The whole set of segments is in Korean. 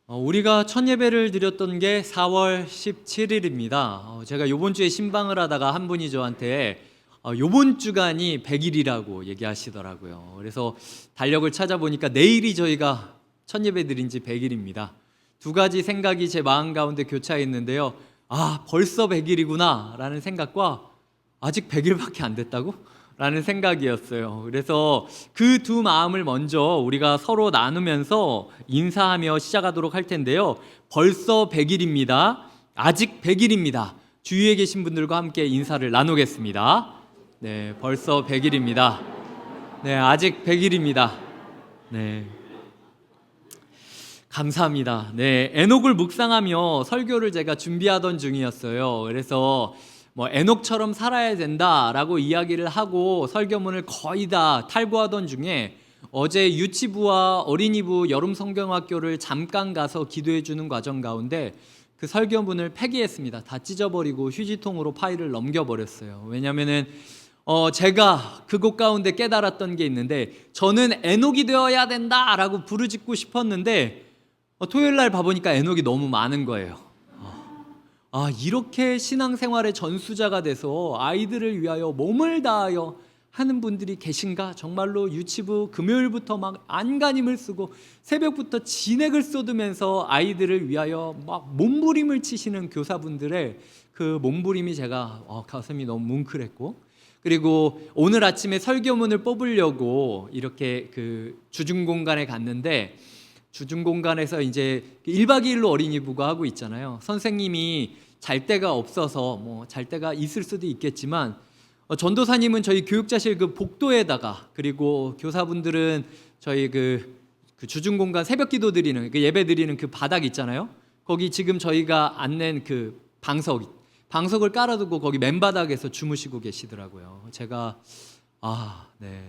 우리가 첫 예배를 드렸던 게 4월 17일입니다. 제가 요번 주에 신방을 하다가 한 분이 저한테 요번 주간이 100일이라고 얘기하시더라고요. 그래서 달력을 찾아보니까 내일이 저희가 첫 예배 드린 지 100일입니다. 두 가지 생각이 제 마음 가운데 교차했는데요. 벌써 100일이구나 라는 생각과 아직 100일밖에 안 됐다고? 라는 생각이었어요. 그래서 그 두 마음을 먼저 우리가 서로 나누면서 인사하며 시작하도록 할 텐데요. 벌써 100일입니다. 아직 100일입니다. 주위에 계신 분들과 함께 인사를 나누겠습니다. 네, 벌써 100일입니다. 네, 아직 100일입니다. 네. 감사합니다. 네, 에녹을 묵상하며 설교를 제가 준비하던 중이었어요. 그래서 에녹처럼 살아야 된다라고 이야기를 하고 설교문을 거의 다 탈구하던 중에 어제 유치부와 어린이부 여름 성경학교를 잠깐 가서 기도해 주는 과정 가운데 그 설교문을 폐기했습니다. 다 찢어버리고 휴지통으로 파일을 넘겨버렸어요. 왜냐하면은 제가 그곳 가운데 깨달았던 게 있는데, 저는 에녹이 되어야 된다라고 부르짖고 싶었는데 토요일 날 봐보니까 에녹이 너무 많은 거예요. 이렇게 신앙생활의 전수자가 돼서 아이들을 위하여 몸을 다하여 하는 분들이 계신가? 정말로 유치부 금요일부터 막 안간힘을 쓰고 새벽부터 진액을 쏟으면서 아이들을 위하여 막 몸부림을 치시는 교사분들의 그 몸부림이 제가 가슴이 너무 뭉클했고, 그리고 오늘 아침에 설교문을 뽑으려고 이렇게 그 주중공간에 갔는데, 주중공간에서 이제 1박 2일로 어린이부가 하고 있잖아요. 선생님이 잘 데가 없어서 잘 데가 있을 수도 있겠지만 전도사님은 저희 교육자실 그 복도에다가, 그리고 교사분들은 저희 그 주중공간 새벽기도 드리는 그 예배 드리는 그 바닥 있잖아요. 거기 지금 저희가 안 낸 그 방석을 깔아두고 거기 맨바닥에서 주무시고 계시더라고요. 제가 네.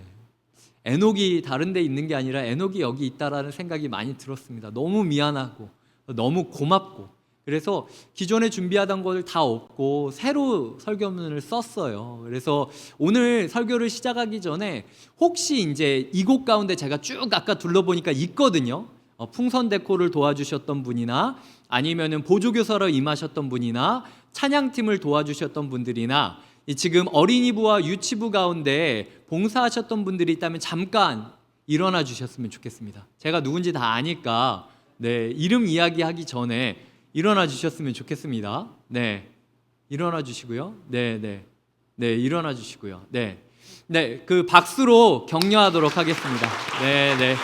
에녹이 다른 데 있는 게 아니라 에녹이 여기 있다라는 생각이 많이 들었습니다. 너무 미안하고 너무 고맙고, 그래서 기존에 준비하던 걸 다 없고 새로 설교문을 썼어요. 그래서 오늘 설교를 시작하기 전에 혹시 이제 이곳 가운데 제가 쭉 아까 둘러보니까 있거든요. 풍선 데코를 도와주셨던 분이나 아니면은 보조교사로 임하셨던 분이나 찬양팀을 도와주셨던 분들이나 지금 어린이부와 유치부 가운데 봉사하셨던 분들이 있다면 잠깐 일어나 주셨으면 좋겠습니다. 제가 누군지 다 아니까 이름 이야기하기 전에 일어나 주셨으면 좋겠습니다. 네, 일어나 주시고요. 네, 일어나 주시고요. 네, 그 박수로 격려하도록 하겠습니다. 네,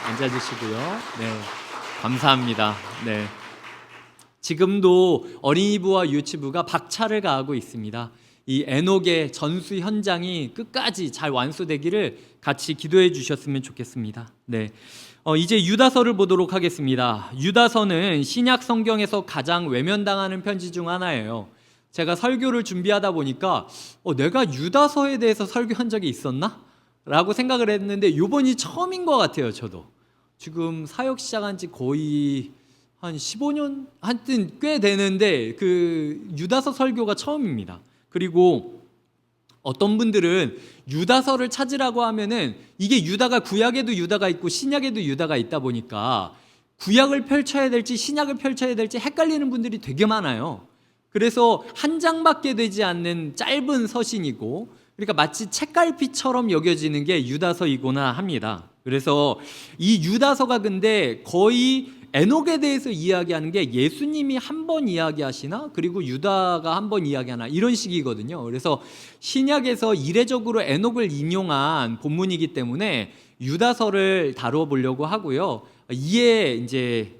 앉아 주시고요. 네, 감사합니다. 네. 지금도 어린이부와 유치부가 박차를 가하고 있습니다. 이 에녹의 전수 현장이 끝까지 잘 완수되기를 같이 기도해 주셨으면 좋겠습니다. 네, 이제 유다서를 보도록 하겠습니다. 유다서는 신약 성경에서 가장 외면당하는 편지 중 하나예요. 제가 설교를 준비하다 보니까 내가 유다서에 대해서 설교한 적이 있었나? 라고 생각을 했는데 이번이 처음인 것 같아요. 저도 지금 사역 시작한 지 거의 한 15년 하여튼 꽤 되는데 그 유다서 설교가 처음입니다. 그리고 어떤 분들은 유다서를 찾으라고 하면은 이게 유다가 구약에도 유다가 있고 신약에도 유다가 있다 보니까 구약을 펼쳐야 될지 신약을 펼쳐야 될지 헷갈리는 분들이 되게 많아요. 그래서 한 장밖에 되지 않는 짧은 서신이고, 그러니까 마치 책갈피처럼 여겨지는 게 유다서이구나 합니다. 그래서 이 유다서가 근데 거의 에녹에 대해서 이야기하는 게 예수님이 한 번 이야기하시나 그리고 유다가 한 번 이야기하나 이런 식이거든요. 그래서 신약에서 이례적으로 에녹을 인용한 본문이기 때문에 유다서를 다뤄보려고 하고요. 이에 이제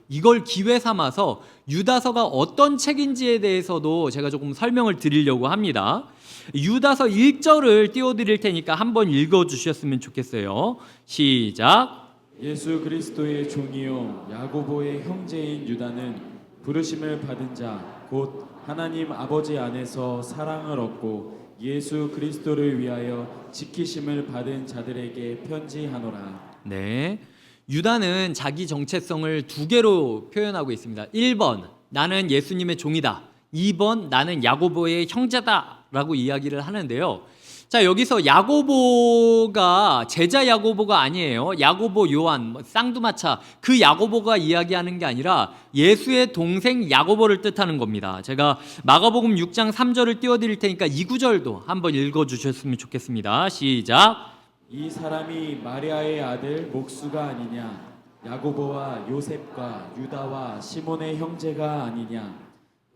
이걸 기회 삼아서 유다서가 어떤 책인지에 대해서도 제가 조금 설명을 드리려고 합니다. 유다서 1절을 띄워드릴 테니까 한번 읽어주셨으면 좋겠어요. 시작. 예수 그리스도의 종이요 야고보의 형제인 유다는 부르심을 받은 자 곧 하나님 아버지 안에서 사랑을 얻고 예수 그리스도를 위하여 지키심을 받은 자들에게 편지하노라. 네, 유다는 자기 정체성을 두 개로 표현하고 있습니다. 1번 나는 예수님의 종이다, 2번 나는 야고보의 형제다 라고 이야기를 하는데요. 자, 여기서 야고보가 제자 야고보가 아니에요. 야고보, 요한, 쌍두마차 그 야고보가 이야기하는 게 아니라 예수의 동생 야고보를 뜻하는 겁니다. 제가 마가복음 6장 3절을 띄워드릴 테니까 이 구절도 한번 읽어주셨으면 좋겠습니다. 시작. 이 사람이 마리아의 아들 목수가 아니냐? 야고보와 요셉과 유다와 시몬의 형제가 아니냐?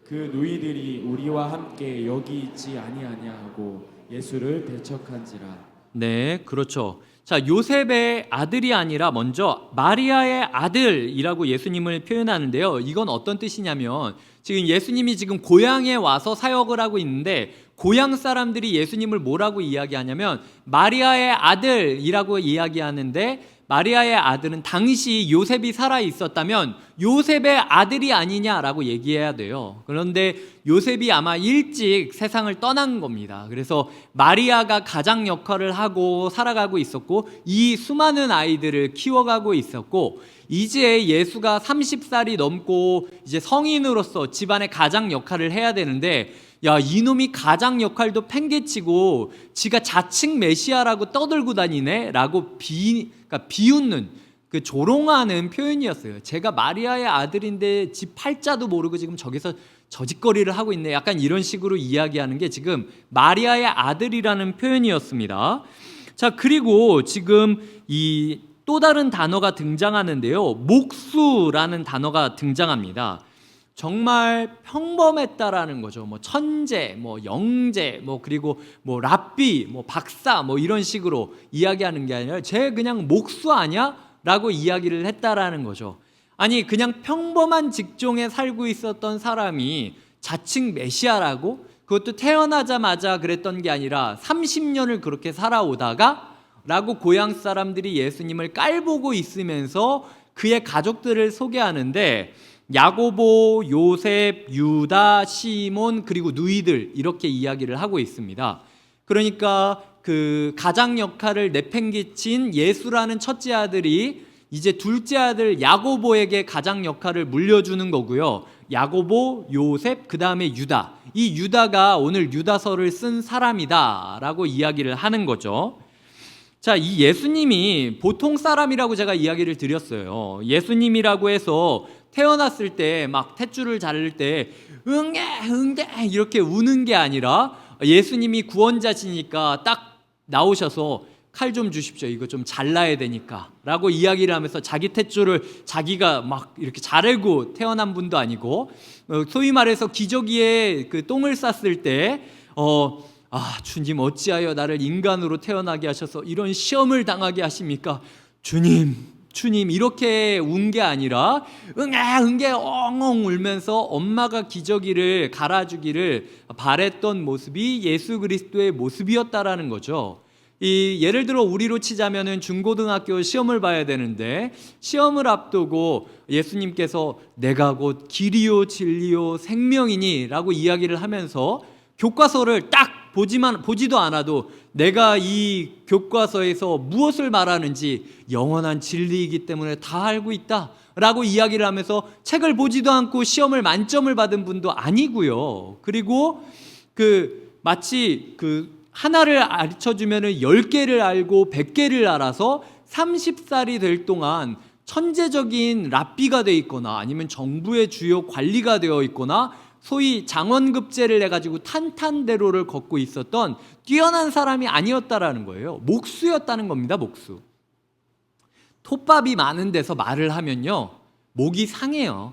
그 누이들이 우리와 함께 여기 있지 아니하냐 하고 예수를 배척한지라. 네, 그렇죠. 자, 요셉의 아들이 아니라 먼저 마리아의 아들이라고 예수님을 표현하는데요. 이건 어떤 뜻이냐면 지금 예수님이 지금 고향에 와서 사역을 하고 있는데 고향 사람들이 예수님을 뭐라고 이야기하냐면 마리아의 아들이라고 이야기하는데 마리아의 아들은 당시 요셉이 살아 있었다면 요셉의 아들이 아니냐라고 얘기해야 돼요. 그런데 요셉이 아마 일찍 세상을 떠난 겁니다. 그래서 마리아가 가장 역할을 하고 살아가고 있었고 이 수많은 아이들을 키워가고 있었고 이제 예수가 30살이 넘고 이제 성인으로서 집안의 가장 역할을 해야 되는데 야, 이놈이 가장 역할도 팽개치고 지가 자칭 메시아라고 떠들고 다니네 라고 그러니까 비웃는 그 조롱하는 표현이었어요. 제가 마리아의 아들인데 지 팔자도 모르고 지금 저기서 저짓거리를 하고 있네. 약간 이런 식으로 이야기하는 게 지금 마리아의 아들이라는 표현이었습니다. 자, 그리고 지금 이 또 다른 단어가 등장하는데요. 목수라는 단어가 등장합니다. 정말 평범했다라는 거죠. 뭐 천재, 뭐 영재, 뭐 그리고 뭐 랍비, 뭐 박사, 뭐 이런 식으로 이야기하는 게 아니라 쟤 그냥 목수 아니야? 라고 이야기를 했다라는 거죠. 아니 그냥 평범한 직종에 살고 있었던 사람이 자칭 메시아라고? 그것도 태어나자마자 그랬던 게 아니라 30년을 그렇게 살아오다가 라고 고향 사람들이 예수님을 깔보고 있으면서 그의 가족들을 소개하는데 야고보, 요셉, 유다, 시몬 그리고 누이들 이렇게 이야기를 하고 있습니다. 그러니까 그 가장 역할을 내팽개친 예수라는 첫째 아들이 이제 둘째 아들 야고보에게 가장 역할을 물려주는 거고요. 야고보, 요셉, 그 다음에 유다. 이 유다가 오늘 유다서를 쓴 사람이다 라고 이야기를 하는 거죠. 자, 이 예수님이 보통 사람이라고 제가 이야기를 드렸어요. 예수님이라고 해서 태어났을 때 막 탯줄을 자를 때 응애 응애 이렇게 우는 게 아니라 예수님이 구원자시니까 딱 나오셔서 칼 좀 주십시오. 이거 좀 잘라야 되니까 라고 이야기를 하면서 자기 탯줄을 자기가 막 이렇게 자르고 태어난 분도 아니고 소위 말해서 기저귀에 그 똥을 쌌을 때 주님 어찌하여 나를 인간으로 태어나게 하셔서 이런 시험을 당하게 하십니까? 주님 이렇게 운 게 아니라 응애 엉엉 울면서 엄마가 기저귀를 갈아주기를 바랬던 모습이 예수 그리스도의 모습이었다라는 거죠. 예를 들어 우리로 치자면은 중고등학교 시험을 봐야 되는데 시험을 앞두고 예수님께서 내가 곧 길이요 진리요 생명이니 라고 이야기를 하면서 교과서를 딱 보지도 않아도 내가 이 교과서에서 무엇을 말하는지 영원한 진리이기 때문에 다 알고 있다 라고 이야기를 하면서 책을 보지도 않고 시험을 만점을 받은 분도 아니고요. 그리고 마치 하나를 가르쳐주면 10개를 알고 100개를 알아서 30살이 될 동안 천재적인 랍비가 되어 있거나 아니면 정부의 주요 관리가 되어 있거나 소위 장원급제를 해가지고 탄탄대로를 걷고 있었던 뛰어난 사람이 아니었다라는 거예요. 목수였다는 겁니다. 목수. 톱밥이 많은 데서 말을 하면요 목이 상해요.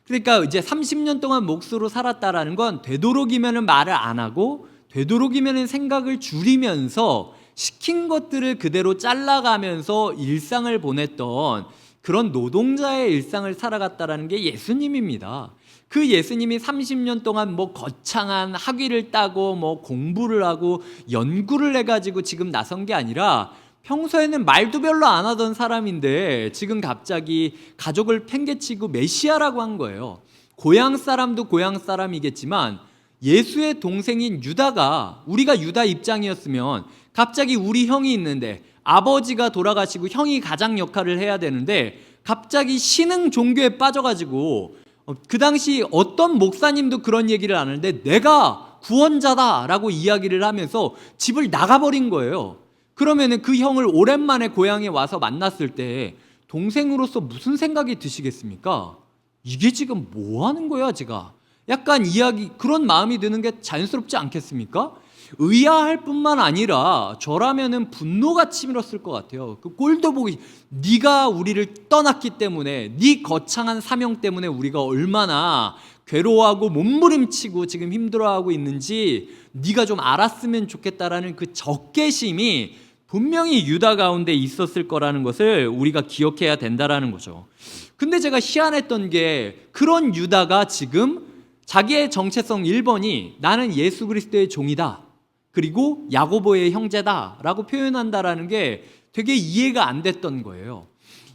그러니까 이제 30년 동안 목수로 살았다라는 건 되도록이면 말을 안 하고 되도록이면 생각을 줄이면서 시킨 것들을 그대로 잘라가면서 일상을 보냈던 그런 노동자의 일상을 살아갔다라는 게 예수님입니다. 그 예수님이 30년 동안 뭐 거창한 학위를 따고 뭐 공부를 하고 연구를 해가지고 지금 나선 게 아니라 평소에는 말도 별로 안 하던 사람인데 지금 갑자기 가족을 팽개치고 메시아라고 한 거예요. 고향 사람도 고향 사람이겠지만 예수의 동생인 유다가 우리가 유다 입장이었으면 갑자기 우리 형이 있는데 아버지가 돌아가시고 형이 가장 역할을 해야 되는데 갑자기 신흥 종교에 빠져가지고 그 당시 어떤 목사님도 그런 얘기를 안 하는데 내가 구원자다라고 이야기를 하면서 집을 나가버린 거예요. 그러면은 그 형을 오랜만에 고향에 와서 만났을 때 동생으로서 무슨 생각이 드시겠습니까? 이게 지금 뭐 하는 거야, 제가? 약간 그런 마음이 드는 게 자연스럽지 않겠습니까? 의아할 뿐만 아니라 저라면은 분노가 치밀었을 것 같아요. 그 꼴도 보기, 네가 우리를 떠났기 때문에, 네 거창한 사명 때문에 우리가 얼마나 괴로워하고 몸부림치고 지금 힘들어하고 있는지 네가 좀 알았으면 좋겠다라는 그 적개심이 분명히 유다 가운데 있었을 거라는 것을 우리가 기억해야 된다라는 거죠. 근데 제가 희한했던 게 그런 유다가 지금 자기의 정체성 1번이 나는 예수 그리스도의 종이다, 그리고 야고보의 형제다라고 표현한다라는 게 되게 이해가 안 됐던 거예요.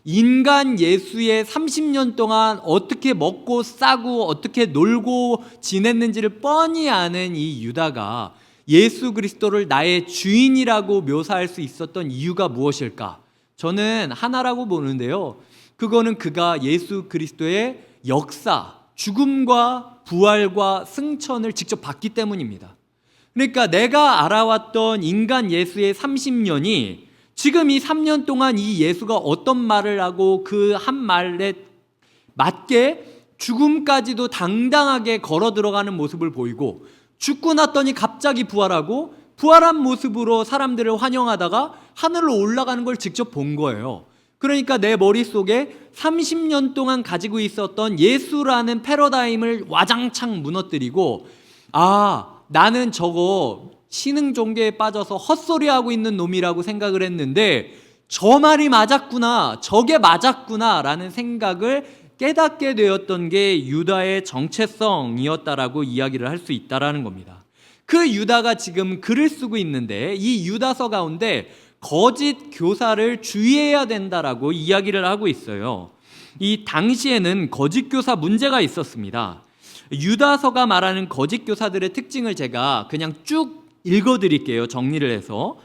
인간 예수의 30년 동안 어떻게 먹고 싸고 어떻게 놀고 지냈는지를 뻔히 아는 이 유다가 예수 그리스도를 나의 주인이라고 묘사할 수 있었던 이유가 무엇일까? 저는 하나라고 보는데요. 그거는 그가 예수 그리스도의 역사, 죽음과 부활과 승천을 직접 봤기 때문입니다. 그러니까 내가 알아왔던 인간 예수의 30년이 지금 이 3년 동안 이 예수가 어떤 말을 하고 그 한 말에 맞게 죽음까지도 당당하게 걸어 들어가는 모습을 보이고, 죽고 났더니 갑자기 부활하고 부활한 모습으로 사람들을 환영하다가 하늘로 올라가는 걸 직접 본 거예요. 그러니까 내 머릿속에 30년 동안 가지고 있었던 예수라는 패러다임을 와장창 무너뜨리고, 나는 저거 신흥 종교에 빠져서 헛소리하고 있는 놈이라고 생각을 했는데 저 말이 맞았구나, 저게 맞았구나 라는 생각을 깨닫게 되었던 게 유다의 정체성이었다라고 이야기를 할 수 있다라는 겁니다. 그 유다가 지금 글을 쓰고 있는데 이 유다서 가운데 거짓 교사를 주의해야 된다라고 이야기를 하고 있어요. 이 당시에는 거짓 교사 문제가 있었습니다. 유다서가 말하는 거짓 교사들의 특징을 제가 그냥 쭉 읽어드릴게요. 정리를 해서.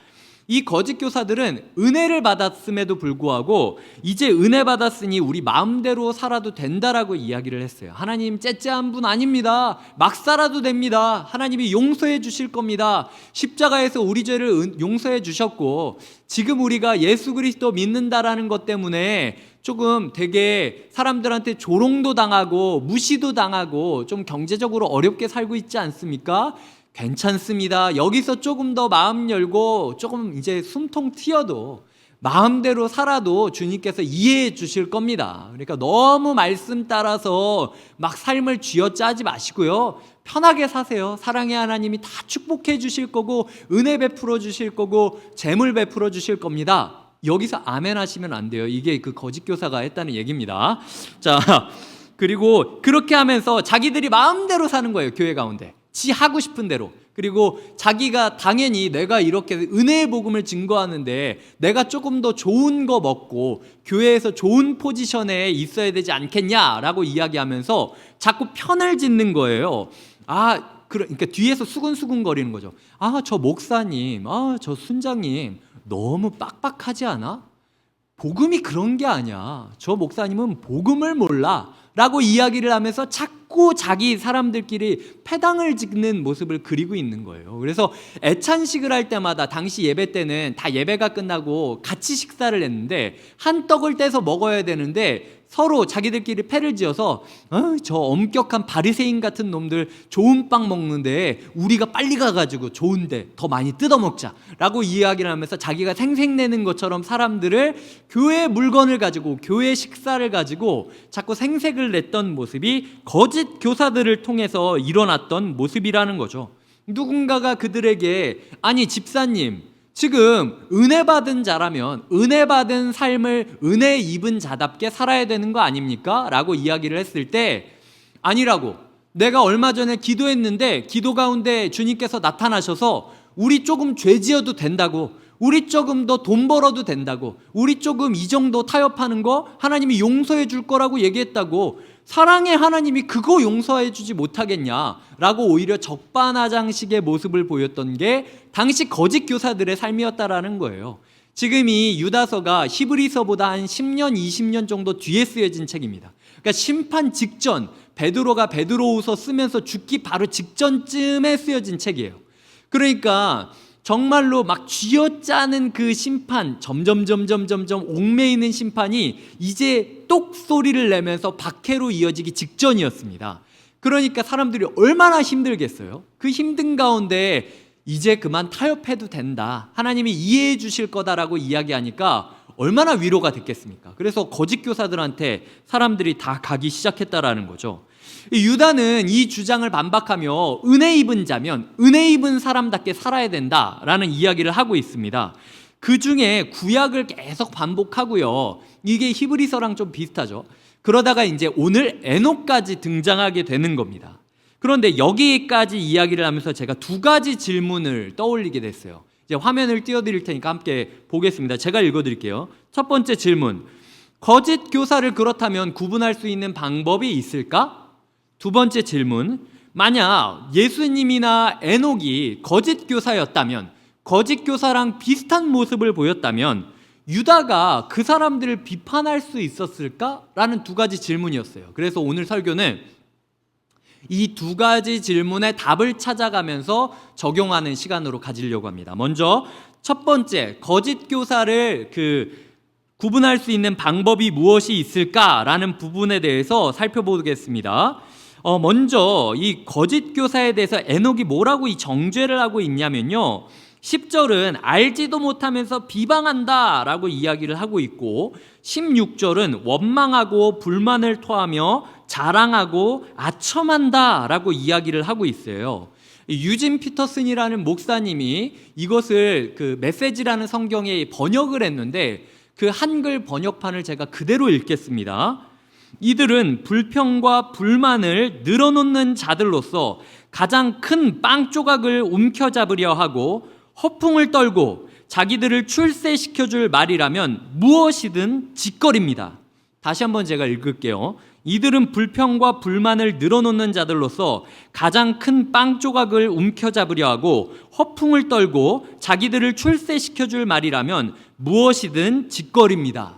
이 거짓 교사들은 은혜를 받았음에도 불구하고 이제 은혜 받았으니 우리 마음대로 살아도 된다라고 이야기를 했어요. 하나님 째째한 분 아닙니다. 막 살아도 됩니다. 하나님이 용서해 주실 겁니다. 십자가에서 우리 죄를 용서해 주셨고 지금 우리가 예수 그리스도 믿는다라는 것 때문에 조금 되게 사람들한테 조롱도 당하고 무시도 당하고 좀 경제적으로 어렵게 살고 있지 않습니까? 괜찮습니다. 여기서 조금 더 마음 열고 조금 이제 숨통 튀어도 마음대로 살아도 주님께서 이해해 주실 겁니다. 그러니까 너무 말씀 따라서 막 삶을 쥐어짜지 마시고요. 편하게 사세요. 사랑의 하나님이 다 축복해 주실 거고 은혜 베풀어 주실 거고 재물 베풀어 주실 겁니다. 여기서 아멘 하시면 안 돼요. 이게 그 거짓 교사가 했다는 얘기입니다. 자, 그리고 그렇게 하면서 자기들이 마음대로 사는 거예요. 교회 가운데. 지 하고 싶은 대로. 그리고 자기가 당연히 내가 이렇게 은혜의 복음을 증거하는데 내가 조금 더 좋은 거 먹고 교회에서 좋은 포지션에 있어야 되지 않겠냐라고 이야기하면서 자꾸 편을 짓는 거예요. 그러니까 뒤에서 수근수근 거리는 거죠. 저 목사님, 저 순장님 너무 빡빡하지 않아? 복음이 그런 게 아니야. 저 목사님은 복음을 몰라 라고 이야기를 하면서 자꾸 자기 사람들끼리 패당을 짓는 모습을 그리고 있는 거예요. 그래서 애찬식을 할 때마다 당시 예배 때는 다 예배가 끝나고 같이 식사를 했는데 한 떡을 떼서 먹어야 되는데 서로 자기들끼리 패를 지어서 저 엄격한 바리새인 같은 놈들 좋은 빵 먹는데 우리가 빨리 가가지고 좋은데 더 많이 뜯어먹자 라고 이야기를 하면서 자기가 생색내는 것처럼 사람들을 교회 물건을 가지고 교회 식사를 가지고 자꾸 생색을 냈던 모습이 거짓 교사들을 통해서 일어났던 모습이라는 거죠. 누군가가 그들에게 아니 집사님 지금 은혜 받은 자라면 은혜 받은 삶을 은혜 입은 자답게 살아야 되는 거 아닙니까? 라고 이야기를 했을 때 아니라고, 내가 얼마 전에 기도했는데 기도 가운데 주님께서 나타나셔서 우리 조금 죄 지어도 된다고, 우리 조금 더 돈 벌어도 된다고, 우리 조금 이 정도 타협하는 거 하나님이 용서해 줄 거라고 얘기했다고, 사랑의 하나님이 그거 용서해 주지 못하겠냐라고 오히려 적반하장식의 모습을 보였던 게 당시 거짓 교사들의 삶이었다라는 거예요. 지금 이 유다서가 히브리서보다 한 10년, 20년 정도 뒤에 쓰여진 책입니다. 그러니까 심판 직전, 베드로가 베드로후서 쓰면서 죽기 바로 직전쯤에 쓰여진 책이에요. 그러니까 정말로 막 쥐어짜는 그 심판, 점점 옥매이는 심판이 이제 똑 소리를 내면서 박해로 이어지기 직전이었습니다. 그러니까 사람들이 얼마나 힘들겠어요. 그 힘든 가운데 이제 그만 타협해도 된다, 하나님이 이해해 주실 거다라고 이야기하니까 얼마나 위로가 됐겠습니까? 그래서 거짓 교사들한테 사람들이 다 가기 시작했다라는 거죠. 유다는 이 주장을 반박하며 은혜 입은 자면 은혜 입은 사람답게 살아야 된다라는 이야기를 하고 있습니다. 그 중에 구약을 계속 반복하고요. 이게 히브리서랑 좀 비슷하죠. 그러다가 이제 오늘 에녹까지 등장하게 되는 겁니다. 그런데 여기까지 이야기를 하면서 제가 두 가지 질문을 떠올리게 됐어요. 이제 화면을 띄워드릴 테니까 함께 보겠습니다. 제가 읽어드릴게요. 첫 번째 질문, 거짓 교사를 그렇다면 구분할 수 있는 방법이 있을까? 두 번째 질문, 만약 예수님이나 에녹이 거짓 교사였다면, 거짓 교사랑 비슷한 모습을 보였다면 유다가 그 사람들을 비판할 수 있었을까? 라는 두 가지 질문이었어요. 그래서 오늘 설교는 이 두 가지 질문의 답을 찾아가면서 적용하는 시간으로 가지려고 합니다. 먼저 첫 번째, 거짓 교사를 구분할 수 있는 방법이 무엇이 있을까라는 부분에 대해서 살펴보겠습니다. 먼저 이 거짓 교사에 대해서 에녹이 뭐라고 이 정죄를 하고 있냐면요, 10절은 알지도 못하면서 비방한다 라고 이야기를 하고 있고, 16절은 원망하고 불만을 토하며 자랑하고 아첨한다 라고 이야기를 하고 있어요. 유진 피터슨이라는 목사님이 이것을 메시지라는 성경에 번역을 했는데, 그 한글 번역판을 제가 그대로 읽겠습니다. 이들은 불평과 불만을 늘어놓는 자들로서 가장 큰 빵 조각을 움켜잡으려 하고 허풍을 떨고 자기들을 출세시켜줄 말이라면 무엇이든 짓거립니다. 다시 한번 제가 읽을게요. 이들은 불평과 불만을 늘어놓는 자들로서 가장 큰 빵 조각을 움켜잡으려 하고 허풍을 떨고 자기들을 출세시켜줄 말이라면 무엇이든 짓거립니다.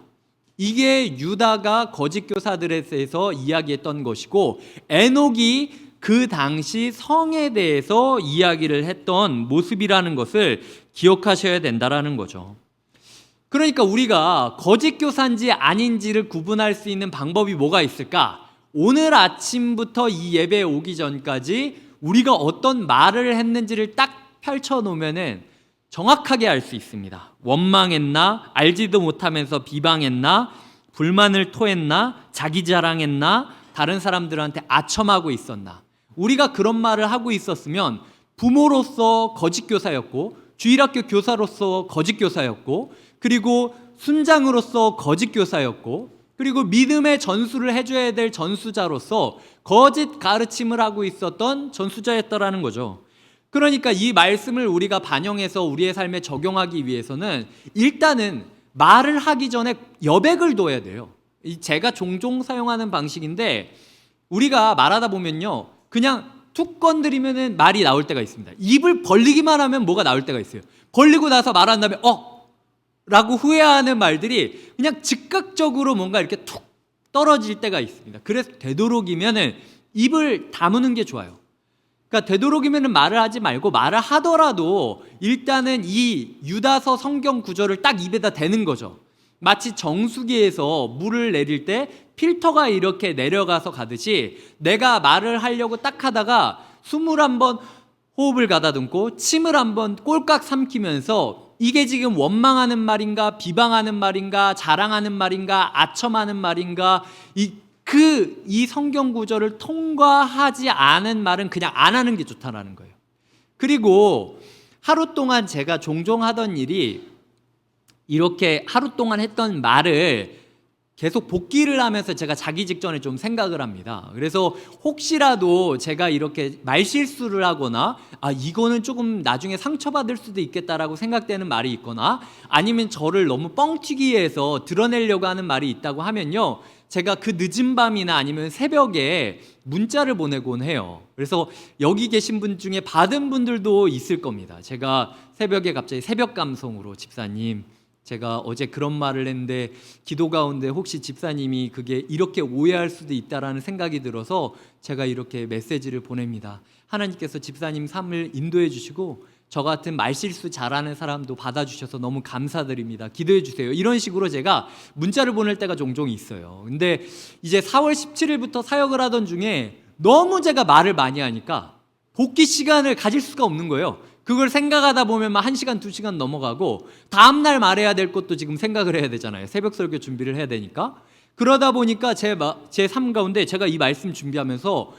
이게 유다가 거짓 교사들에 대해서 이야기했던 것이고, 에녹이 그 당시 성에 대해서 이야기를 했던 모습이라는 것을 기억하셔야 된다라는 거죠. 그러니까 우리가 거짓 교사인지 아닌지를 구분할 수 있는 방법이 뭐가 있을까? 오늘 아침부터 이 예배에 오기 전까지 우리가 어떤 말을 했는지를 딱 펼쳐놓으면은 정확하게 알 수 있습니다. 원망했나? 알지도 못하면서 비방했나? 불만을 토했나? 자기 자랑했나? 다른 사람들한테 아첨하고 있었나? 우리가 그런 말을 하고 있었으면 부모로서 거짓 교사였고, 주일학교 교사로서 거짓 교사였고, 그리고 순장으로서 거짓 교사였고, 그리고 믿음의 전수를 해줘야 될 전수자로서 거짓 가르침을 하고 있었던 전수자였다라는 거죠. 그러니까 이 말씀을 우리가 반영해서 우리의 삶에 적용하기 위해서는 일단은 말을 하기 전에 여백을 둬야 돼요. 제가 종종 사용하는 방식인데, 우리가 말하다 보면요, 그냥 툭 건드리면 말이 나올 때가 있습니다. 입을 벌리기만 하면 뭐가 나올 때가 있어요. 벌리고 나서 말한 다음에 라고 후회하는 말들이 그냥 즉각적으로 뭔가 이렇게 툭 떨어질 때가 있습니다. 그래서 되도록이면 입을 다무는 게 좋아요. 그러니까 되도록이면 말을 하지 말고, 말을 하더라도 일단은 이 유다서 성경 구절을 딱 입에다 대는 거죠. 마치 정수기에서 물을 내릴 때 필터가 이렇게 내려가서 가듯이 내가 말을 하려고 딱 하다가 숨을 한번 호흡을 가다듬고 침을 한번 꼴깍 삼키면서 이게 지금 원망하는 말인가, 비방하는 말인가, 자랑하는 말인가, 아첨하는 말인가, 이 성경 구절을 통과하지 않은 말은 그냥 안 하는 게 좋다라는 거예요. 그리고 하루 동안 제가 종종 하던 일이, 이렇게 하루 동안 했던 말을 계속 복기를 하면서 제가 자기 직전에 좀 생각을 합니다. 그래서 혹시라도 제가 이렇게 말실수를 하거나 이거는 조금 나중에 상처받을 수도 있겠다라고 생각되는 말이 있거나, 아니면 저를 너무 뻥튀기 해서 드러내려고 하는 말이 있다고 하면요, 제가 그 늦은 밤이나 아니면 새벽에 문자를 보내곤 해요. 그래서 여기 계신 분 중에 받은 분들도 있을 겁니다. 제가 새벽에 갑자기 새벽 감성으로 집사님 제가 어제 그런 말을 했는데 기도 가운데 혹시 집사님이 그게 이렇게 오해할 수도 있다라는 생각이 들어서 제가 이렇게 메시지를 보냅니다. 하나님께서 집사님 삶을 인도해 주시고 저 같은 말실수 잘하는 사람도 받아주셔서 너무 감사드립니다. 기도해 주세요. 이런 식으로 제가 문자를 보낼 때가 종종 있어요. 근데 이제 4월 17일부터 사역을 하던 중에 너무 제가 말을 많이 하니까 복귀 시간을 가질 수가 없는 거예요. 그걸 생각하다 보면 막 1시간, 2시간 넘어가고 다음날 말해야 될 것도 지금 생각을 해야 되잖아요. 새벽 설교 준비를 해야 되니까. 그러다 보니까 제 삶 가운데 제가 이 말씀 준비하면서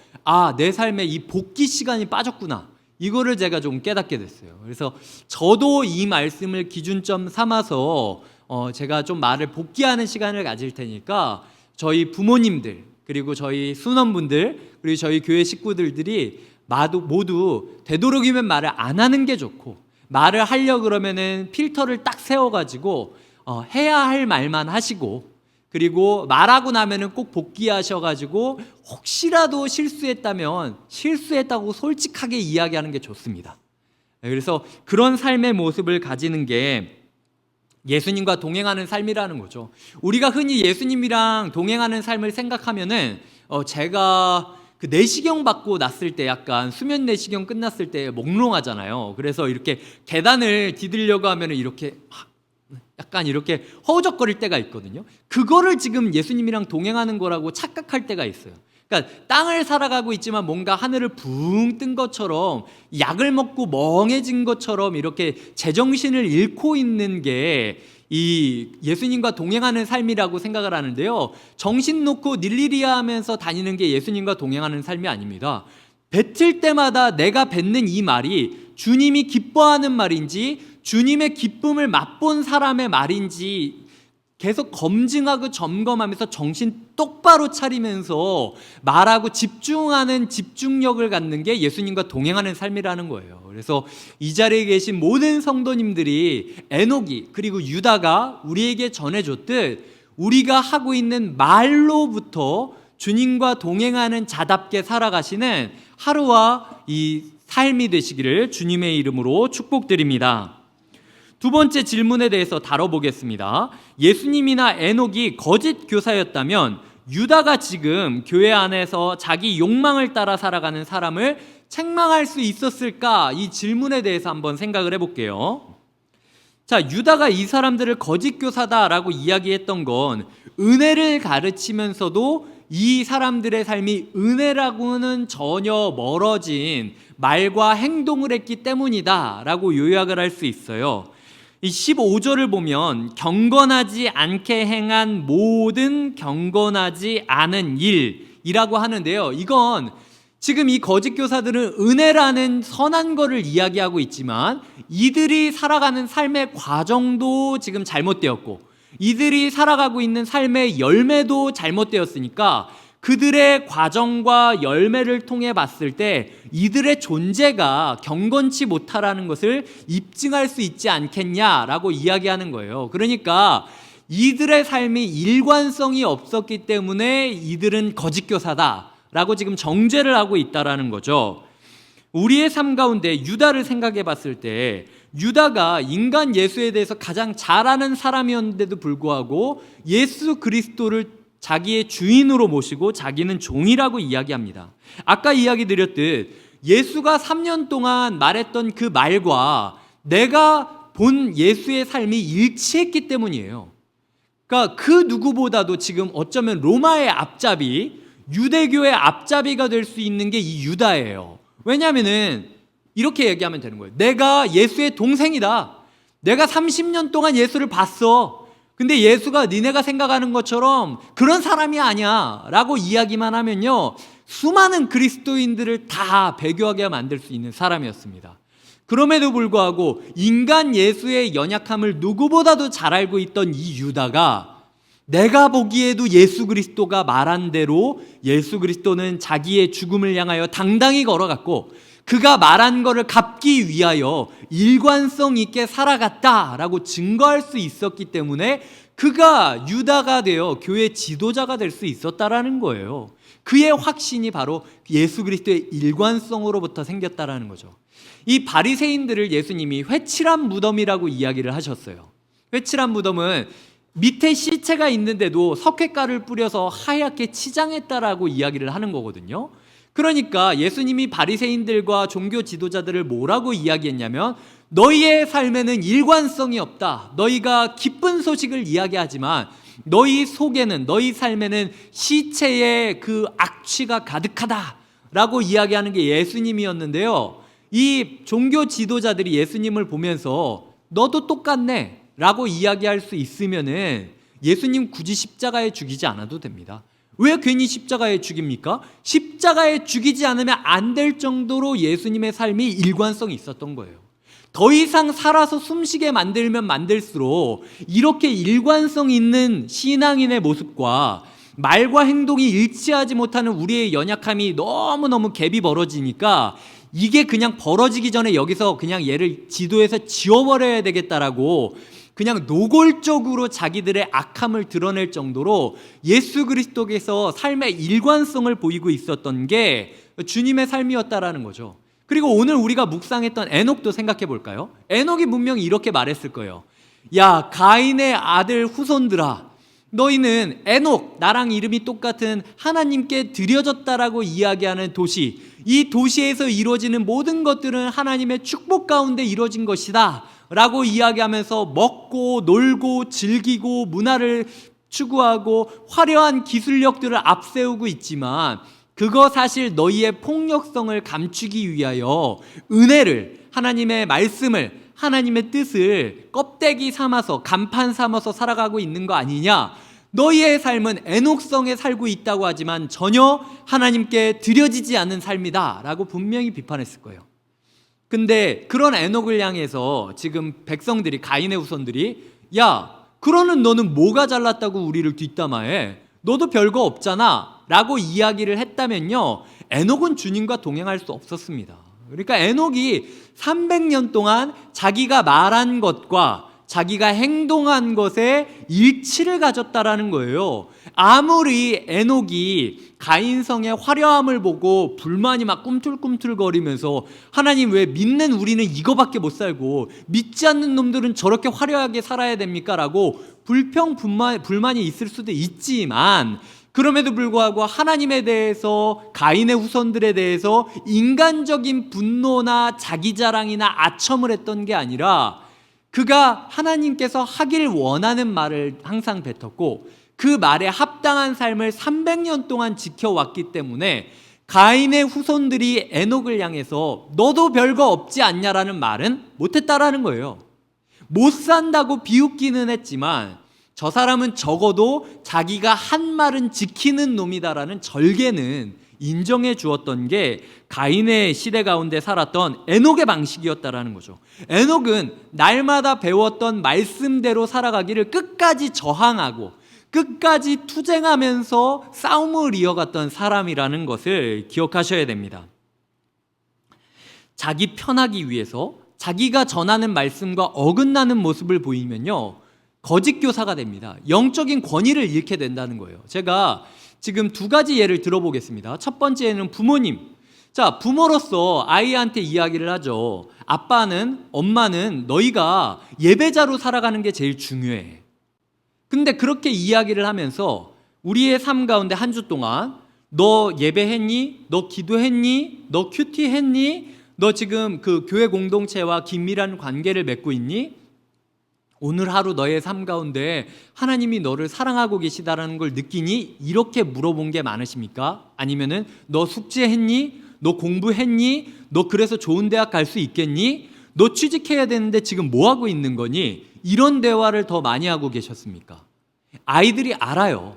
내 삶에 이 복귀 시간이 빠졌구나. 이거를 제가 좀 깨닫게 됐어요. 그래서 저도 이 말씀을 기준점 삼아서 제가 좀 말을 복귀하는 시간을 가질 테니까 저희 부모님들 그리고 저희 순원분들 그리고 저희 교회 식구들이 모두 되도록이면 말을 안 하는 게 좋고 말을 하려고 그러면은 필터를 딱 세워가지고 해야 할 말만 하시고 그리고 말하고 나면은 꼭 복귀하셔가지고 혹시라도 실수했다면 실수했다고 솔직하게 이야기하는 게 좋습니다. 그래서 그런 삶의 모습을 가지는 게 예수님과 동행하는 삶이라는 거죠. 우리가 흔히 예수님이랑 동행하는 삶을 생각하면은 제가 그 내시경 받고 났을 때 약간 수면 내시경 끝났을 때 몽롱하잖아요. 그래서 이렇게 계단을 디디려고 하면은 이렇게 약간 이렇게 허우적거릴 때가 있거든요. 그거를 지금 예수님이랑 동행하는 거라고 착각할 때가 있어요. 그러니까 땅을 살아가고 있지만 뭔가 하늘을 붕 뜬 것처럼 약을 먹고 멍해진 것처럼 이렇게 제정신을 잃고 있는 게 이 예수님과 동행하는 삶이라고 생각을 하는데요. 정신 놓고 닐리리아 하면서 다니는 게 예수님과 동행하는 삶이 아닙니다. 뱉을 때마다 내가 뱉는 이 말이 주님이 기뻐하는 말인지 주님의 기쁨을 맛본 사람의 말인지 계속 검증하고 점검하면서 정신 똑바로 차리면서 말하고 집중하는 집중력을 갖는 게 예수님과 동행하는 삶이라는 거예요. 그래서 이 자리에 계신 모든 성도님들이 에녹이 그리고 유다가 우리에게 전해줬듯 우리가 하고 있는 말로부터 주님과 동행하는 자답게 살아가시는 하루와 이 삶이 되시기를 주님의 이름으로 축복드립니다. 두 번째 질문에 대해서 다뤄보겠습니다. 예수님이나 에녹이 거짓 교사였다면 유다가 지금 교회 안에서 자기 욕망을 따라 살아가는 사람을 책망할 수 있었을까? 이 질문에 대해서 한번 생각을 해볼게요. 자, 유다가 이 사람들을 거짓 교사다라고 이야기했던 건 은혜를 가르치면서도 이 사람들의 삶이 은혜라고는 전혀 멀어진 말과 행동을 했기 때문이다라고 요약을 할 수 있어요. 이 15절을 보면 경건하지 않게 행한 모든 경건하지 않은 일이라고 하는데요. 이건 지금 이 거짓 교사들은 은혜라는 선한 거를 이야기하고 있지만 이들이 살아가는 삶의 과정도 지금 잘못되었고 이들이 살아가고 있는 삶의 열매도 잘못되었으니까 그들의 과정과 열매를 통해 봤을 때 이들의 존재가 경건치 못하라는 것을 입증할 수 있지 않겠냐라고 이야기하는 거예요. 그러니까 이들의 삶이 일관성이 없었기 때문에 이들은 거짓교사다라고 지금 정죄를 하고 있다라는 거죠. 우리의 삶 가운데 유다를 생각해 봤을 때 유다가 인간 예수에 대해서 가장 잘 아는 사람이었는데도 불구하고 예수 그리스도를 자기의 주인으로 모시고 자기는 종이라고 이야기합니다. 아까 이야기 드렸듯 예수가 3년 동안 말했던 그 말과 내가 본 예수의 삶이 일치했기 때문이에요. 그러니까 그 누구보다도 지금 어쩌면 로마의 앞잡이, 유대교의 앞잡이가 될 수 있는 게 이 유다예요. 왜냐하면은 이렇게 얘기하면 되는 거예요. 내가 예수의 동생이다. 내가 30년 동안 예수를 봤어. 근데 예수가 니네가 생각하는 것처럼 그런 사람이 아니야 라고 이야기만 하면요 수많은 그리스도인들을 다 배교하게 만들 수 있는 사람이었습니다. 그럼에도 불구하고 인간 예수의 연약함을 누구보다도 잘 알고 있던 이 유다가 내가 보기에도 예수 그리스도가 말한 대로 예수 그리스도는 자기의 죽음을 향하여 당당히 걸어갔고 그가 말한 것을 갚기 위하여 일관성 있게 살아갔다라고 증거할 수 있었기 때문에 그가 유다가 되어 교회 지도자가 될 수 있었다라는 거예요. 그의 확신이 바로 예수 그리스도의 일관성으로부터 생겼다라는 거죠. 이 바리새인들을 예수님이 회칠한 무덤이라고 이야기를 하셨어요. 회칠한 무덤은 밑에 시체가 있는데도 석회가루를 뿌려서 하얗게 치장했다라고 이야기를 하는 거거든요. 그러니까 예수님이 바리새인들과 종교 지도자들을 뭐라고 이야기했냐면, 너희의 삶에는 일관성이 없다. 너희가 기쁜 소식을 이야기하지만 너희 속에는, 너희 삶에는 시체의 그 악취가 가득하다 라고 이야기하는 게 예수님이었는데요. 이 종교 지도자들이 예수님을 보면서 너도 똑같네 라고 이야기할 수 있으면은 예수님 굳이 십자가에 죽이지 않아도 됩니다. 왜 괜히 십자가에 죽입니까? 십자가에 죽이지 않으면 안 될 정도로 예수님의 삶이 일관성이 있었던 거예요. 더 이상 살아서 숨쉬게 만들면 만들수록 이렇게 일관성 있는 신앙인의 모습과 말과 행동이 일치하지 못하는 우리의 연약함이 너무너무 갭이 벌어지니까 이게 그냥 벌어지기 전에 여기서 그냥 얘를 지도에서 지워버려야 되겠다라고 그냥 노골적으로 자기들의 악함을 드러낼 정도로 예수 그리스도께서 삶의 일관성을 보이고 있었던 게 주님의 삶이었다라는 거죠. 그리고 오늘 우리가 묵상했던 에녹도 생각해 볼까요? 에녹이 분명히 이렇게 말했을 거예요. 야, 가인의 아들 후손들아, 너희는 에녹, 나랑 이름이 똑같은 하나님께 드려졌다라고 이야기하는 도시, 이 도시에서 이루어지는 모든 것들은 하나님의 축복 가운데 이루어진 것이다 라고 이야기하면서 먹고 놀고 즐기고 문화를 추구하고 화려한 기술력들을 앞세우고 있지만, 그거 사실 너희의 폭력성을 감추기 위하여 은혜를, 하나님의 말씀을, 하나님의 뜻을 껍데기 삼아서, 간판 삼아서 살아가고 있는 거 아니냐. 너희의 삶은 에녹성에 살고 있다고 하지만 전혀 하나님께 드려지지 않는 삶이다 라고 분명히 비판했을 거예요. 근데 그런 에녹을 향해서 지금 백성들이, 가인의 후손들이, 야, 그러는 너는 뭐가 잘났다고 우리를 뒷담화해? 너도 별거 없잖아 라고 이야기를 했다면요, 에녹은 주님과 동행할 수 없었습니다. 그러니까 에녹이 300년 동안 자기가 말한 것과 자기가 행동한 것에 일치를 가졌다라는 거예요. 아무리 에녹이 가인성의 화려함을 보고 불만이 막 꿈틀꿈틀거리면서, 하나님 왜 믿는 우리는 이거밖에 못 살고 믿지 않는 놈들은 저렇게 화려하게 살아야 됩니까? 라고 불만이 있을 수도 있지만, 그럼에도 불구하고 하나님에 대해서, 가인의 후손들에 대해서 인간적인 분노나 자기자랑이나 아첨을 했던 게 아니라, 그가 하나님께서 하길 원하는 말을 항상 뱉었고 그 말에 합당한 삶을 300년 동안 지켜왔기 때문에 가인의 후손들이 에녹을 향해서 너도 별거 없지 않냐라는 말은 못했다라는 거예요. 못 산다고 비웃기는 했지만 저 사람은 적어도 자기가 한 말은 지키는 놈이다라는 절개는 인정해 주었던 게 가인의 시대 가운데 살았던 에녹의 방식이었다라는 거죠. 에녹은 날마다 배웠던 말씀대로 살아가기를 끝까지 저항하고 끝까지 투쟁하면서 싸움을 이어갔던 사람이라는 것을 기억하셔야 됩니다. 자기 편하기 위해서 자기가 전하는 말씀과 어긋나는 모습을 보이면요, 거짓 교사가 됩니다. 영적인 권위를 잃게 된다는 거예요. 제가 지금 두 가지 예를 들어보겠습니다. 첫 번째는 부모님. 자, 부모로서 아이한테 이야기를 하죠. 아빠는, 엄마는 너희가 예배자로 살아가는 게 제일 중요해. 근데 그렇게 이야기를 하면서 우리의 삶 가운데 한 주 동안 너 예배했니? 너 기도했니? 너 큐티했니? 너 지금 그 교회 공동체와 긴밀한 관계를 맺고 있니? 오늘 하루 너의 삶 가운데 하나님이 너를 사랑하고 계시다라는 걸 느끼니? 이렇게 물어본 게 많으십니까? 아니면은 너 숙제했니? 너 공부했니? 너 그래서 좋은 대학 갈 수 있겠니? 너 취직해야 되는데 지금 뭐 하고 있는 거니? 이런 대화를 더 많이 하고 계셨습니까? 아이들이 알아요.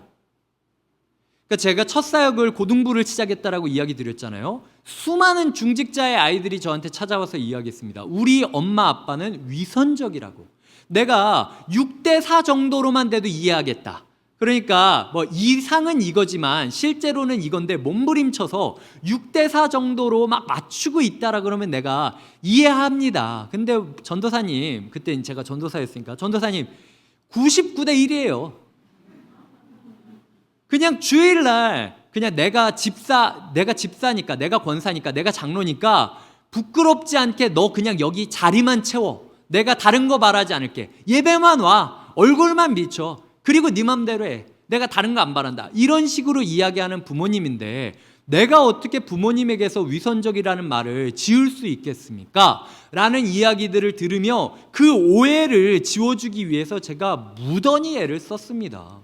그러니까 제가 첫 사역을 고등부를 시작했다라고 이야기 드렸잖아요. 수많은 중직자의 아이들이 저한테 찾아와서 이야기했습니다. 우리 엄마 아빠는 위선적이라고. 내가 6대4 정도로만 돼도 이해하겠다. 그러니까 뭐 이상은 이거지만 실제로는 이건데 몸부림쳐서 6대4 정도로 막 맞추고 있다라 그러면 내가 이해합니다. 근데 전도사님, 그때 제가 전도사였으니까, 전도사님 99대 1이에요. 그냥 주일날 그냥 내가 집사니까, 내가 권사니까, 내가 장로니까 부끄럽지 않게 너 그냥 여기 자리만 채워. 내가 다른 거 바라지 않을게. 예배만 와. 얼굴만 비춰. 그리고 네 맘대로 해. 내가 다른 거 안 바란다. 이런 식으로 이야기하는 부모님인데 내가 어떻게 부모님에게서 위선적이라는 말을 지을 수 있겠습니까? 라는 이야기들을 들으며 그 오해를 지워주기 위해서 제가 무던히 애를 썼습니다.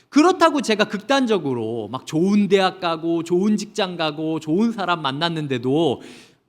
그렇다고 제가 극단적으로 막 좋은 대학 가고 좋은 직장 가고 좋은 사람 만났는데도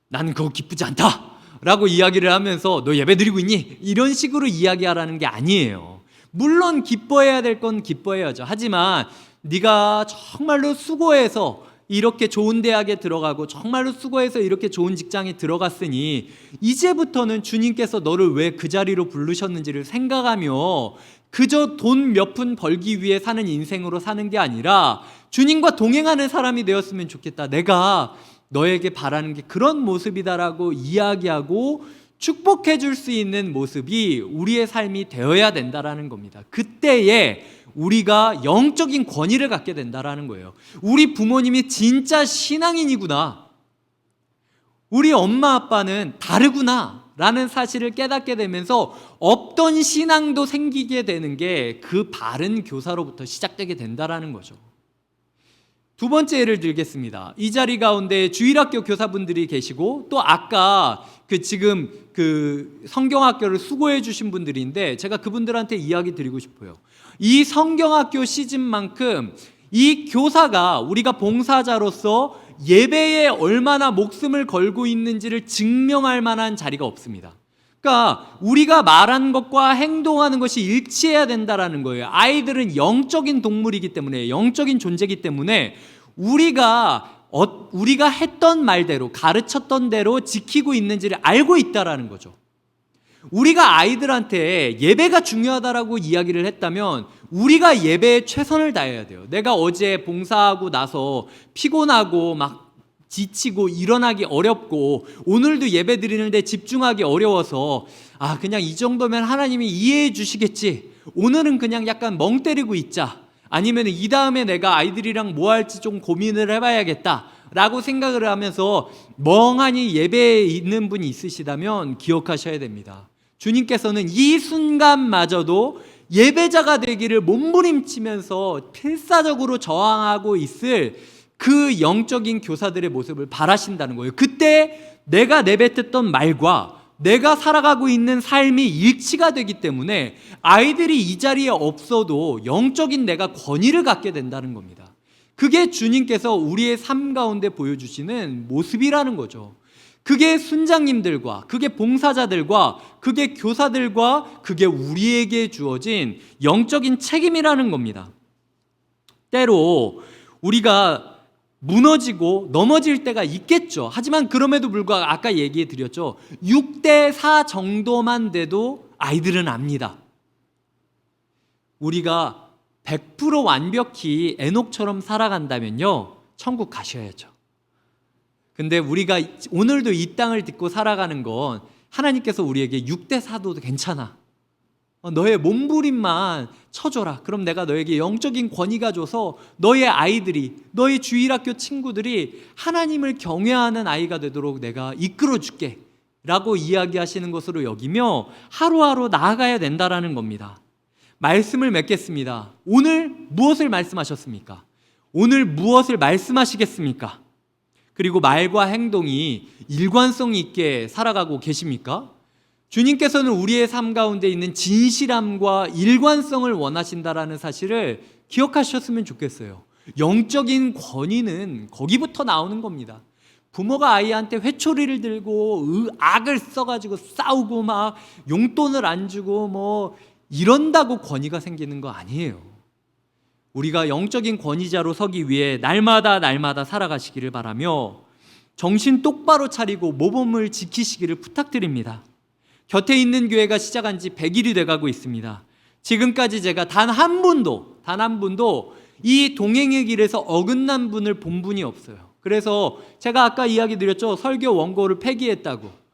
나는 그거 기쁘지 않다 라고 이야기를 하면서 너 예배 드리고 있니? 이런 식으로 이야기하라는 게 아니에요. 물론 기뻐해야 될 건 기뻐해야죠. 하지만 네가 정말로 수고해서 이렇게 좋은 대학에 들어가고 정말로 수고해서 이렇게 좋은 직장에 들어갔으니 이제부터는 주님께서 너를 왜 그 자리로 부르셨는지를 생각하며 그저 돈 몇 푼 벌기 위해 사는 인생으로 사는 게 아니라 주님과 동행하는 사람이 되었으면 좋겠다. 내가 너에게 바라는 게 그런 모습이다라고 이야기하고 축복해 줄 수 있는 모습이 우리의 삶이 되어야 된다라는 겁니다. 그때에 우리가 영적인 권위를 갖게 된다라는 거예요. 우리 부모님이 진짜 신앙인이구나. 우리 엄마 아빠는 다르구나 라는 사실을 깨닫게 되면서 없던 신앙도 생기게 되는 게 그 바른 교사로부터 시작되게 된다라는 거죠. 두 번째 예를 들겠습니다. 이 자리 가운데 주일학교 교사분들이 계시고 또 아까 지금 성경학교를 수고해 주신 분들인데 제가 그분들한테 이야기 드리고 싶어요. 이 성경학교 시즌만큼 이 교사가 우리가 봉사자로서 예배에 얼마나 목숨을 걸고 있는지를 증명할 만한 자리가 없습니다. 그러니까 우리가 말하는 것과 행동하는 것이 일치해야 된다라는 거예요. 아이들은 영적인 동물이기 때문에, 영적인 존재이기 때문에 우리가 했던 말대로, 가르쳤던 대로 지키고 있는지를 알고 있다라는 거죠. 우리가 아이들한테 예배가 중요하다라고 이야기를 했다면 우리가 예배에 최선을 다해야 돼요. 내가 어제 봉사하고 나서 피곤하고 막 지치고 일어나기 어렵고 오늘도 예배 드리는데 집중하기 어려워서 그냥 이 정도면 하나님이 이해해 주시겠지, 오늘은 그냥 약간 멍 때리고 있자, 아니면 이 다음에 내가 아이들이랑 뭐 할지 좀 고민을 해봐야겠다 라고 생각을 하면서 멍하니 예배에 있는 분이 있으시다면 기억하셔야 됩니다. 주님께서는 이 순간마저도 예배자가 되기를 몸부림치면서 필사적으로 저항하고 있을 그 영적인 교사들의 모습을 바라신다는 거예요. 그때 내가 내뱉었던 말과 내가 살아가고 있는 삶이 일치가 되기 때문에 아이들이 이 자리에 없어도 영적인 내가 권위를 갖게 된다는 겁니다. 그게 주님께서 우리의 삶 가운데 보여주시는 모습이라는 거죠. 그게 순장님들과, 그게 봉사자들과, 그게 교사들과, 그게 우리에게 주어진 영적인 책임이라는 겁니다. 때로 우리가 무너지고 넘어질 때가 있겠죠. 하지만 그럼에도 불구하고 아까 얘기해 드렸죠. 6대4 정도만 돼도 아이들은 압니다. 우리가 100% 완벽히 에녹처럼 살아간다면요, 천국 가셔야죠. 근데 우리가 오늘도 이 땅을 딛고 살아가는 건 하나님께서 우리에게 6대4도 괜찮아, 너의 몸부림만 쳐줘라. 그럼 내가 너에게 영적인 권위가 줘서 너의 아이들이, 너의 주일학교 친구들이 하나님을 경외하는 아이가 되도록 내가 이끌어줄게 라고 이야기하시는 것으로 여기며 하루하루 나아가야 된다라는 겁니다. 말씀을 맺겠습니다. 오늘 무엇을 말씀하셨습니까? 오늘 무엇을 말씀하시겠습니까? 그리고 말과 행동이 일관성 있게 살아가고 계십니까? 주님께서는 우리의 삶 가운데 있는 진실함과 일관성을 원하신다라는 사실을 기억하셨으면 좋겠어요. 영적인 권위는 거기부터 나오는 겁니다. 부모가 아이한테 회초리를 들고 악을 써가지고 싸우고 막 용돈을 안 주고 뭐 이런다고 권위가 생기는 거 아니에요. 우리가 영적인 권위자로 서기 위해 날마다 살아가시기를 바라며 정신 똑바로 차리고 모범을 지키시기를 부탁드립니다. 곁에 있는 교회가 시작한 지 100일이 돼가고 있습니다. 지금까지 제가 단 한 분도 이 동행의 길에서 어긋난 분을 본 분이 없어요. 그래서 제가 아까 이야기 드렸죠. 설교 원고를 폐기했다고.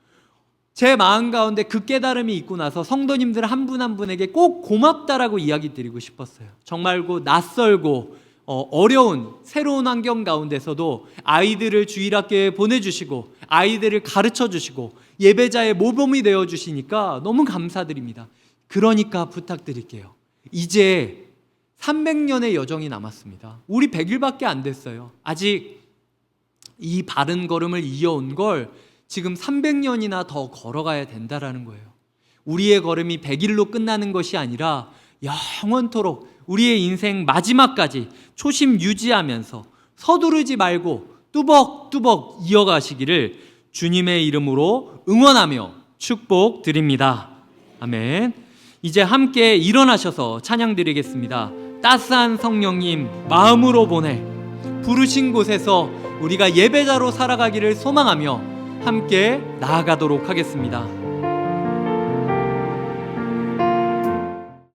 제 마음 가운데 그 깨달음이 있고 나서 성도님들 한 분 한 분에게 꼭 고맙다라고 이야기 드리고 싶었어요. 정말 낯설고 어려운 새로운 환경 가운데서도 아이들을 주일학교에 보내주시고 아이들을 가르쳐 주시고 예배자의 모범이 되어 주시니까 너무 감사드립니다. 그러니까 부탁드릴게요. 이제 300년의 여정이 남았습니다. 우리 100일밖에 안 됐어요. 아직 이 바른 걸음을 이어온 걸 지금 300년이나 더 걸어가야 된다라는 거예요. 우리의 걸음이 100일로 끝나는 것이 아니라 영원토록 우리의 인생 마지막까지 초심 유지하면서 서두르지 말고 뚜벅뚜벅 이어가시기를 주님의 이름으로 응원하며 축복드립니다. 아멘. 이제 함께 일어나셔서 찬양 드리겠습니다. 따스한 성령님 마음으로 보내 부르신 곳에서 우리가 예배자로 살아가기를 소망하며 함께 나아가도록 하겠습니다.